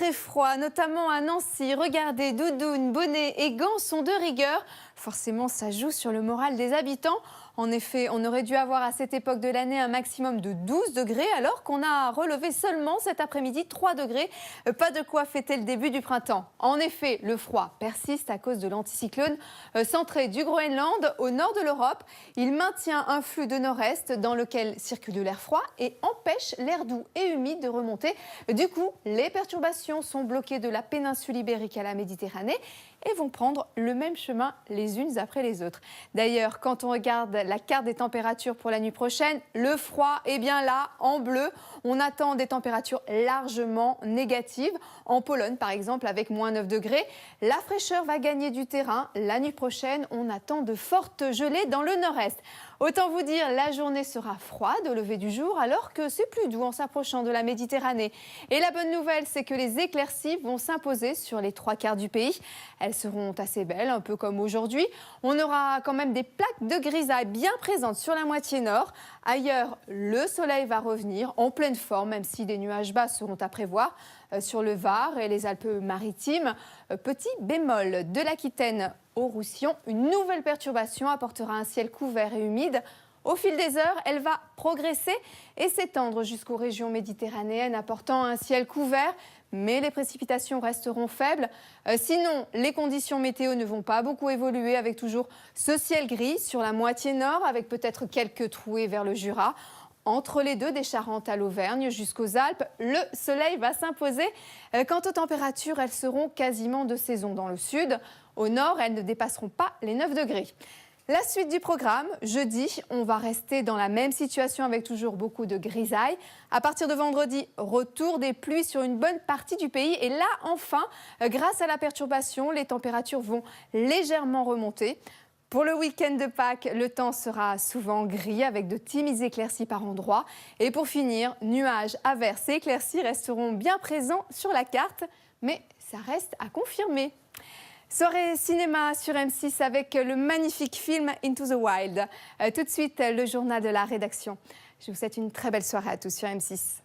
très froid, notamment à Nancy. Regardez, doudoune, bonnet et gants sont de rigueur. Forcément, ça joue sur le moral des habitants. En effet, on aurait dû avoir à cette époque de l'année un maximum de 12 degrés, alors qu'on a relevé seulement cet après-midi 3 degrés. Pas de quoi fêter le début du printemps. En effet, le froid persiste à cause de l'anticyclone centré du Groenland au nord de l'Europe. Il maintient un flux de nord-est dans lequel circule de l'air froid et empêche l'air doux et humide de remonter. Du coup, les perturbations sont bloquées de la péninsule ibérique à la Méditerranée et vont prendre le même chemin les unes après les autres. D'ailleurs, quand on regarde la carte des températures pour la nuit prochaine, le froid est bien là, en bleu. On attend des températures largement négatives. En Pologne, par exemple, avec moins 9 degrés, la fraîcheur va gagner du terrain. La nuit prochaine, on attend de fortes gelées dans le nord-est. Autant vous dire, la journée sera froide au lever du jour, alors que c'est plus doux en s'approchant de la Méditerranée. Et la bonne nouvelle, c'est que les éclaircies vont s'imposer sur les 3/4 du pays. Elles seront assez belles, un peu comme aujourd'hui. On aura quand même des plaques de grisaille bien présentes sur la moitié nord. Ailleurs, le soleil va revenir en pleine forme, même si des nuages bas seront à prévoir sur le Var et les Alpes-Maritimes. Petit bémol, de l'Aquitaine au Roussillon, une nouvelle perturbation apportera un ciel couvert et humide. Au fil des heures, elle va progresser et s'étendre jusqu'aux régions méditerranéennes, apportant un ciel couvert, mais les précipitations resteront faibles. Sinon, les conditions météo ne vont pas beaucoup évoluer, avec toujours ce ciel gris sur la moitié nord, avec peut-être quelques trouées vers le Jura. Entre les deux, des Charentes à l'Auvergne jusqu'aux Alpes, le soleil va s'imposer. Quant aux températures, elles seront quasiment de saison dans le sud. Au nord, elles ne dépasseront pas les 9 degrés. La suite du programme, jeudi, on va rester dans la même situation avec toujours beaucoup de grisailles. À partir de vendredi, retour des pluies sur une bonne partie du pays. Et là, enfin, grâce à la perturbation, les températures vont légèrement remonter. Pour le week-end de Pâques, le temps sera souvent gris avec de timides éclaircies par endroits. Et pour finir, nuages, averses et éclaircies resteront bien présents sur la carte, mais ça reste à confirmer. Soirée cinéma sur M6 avec le magnifique film Into the Wild. Tout de suite, le journal de la rédaction. Je vous souhaite une très belle soirée à tous sur M6.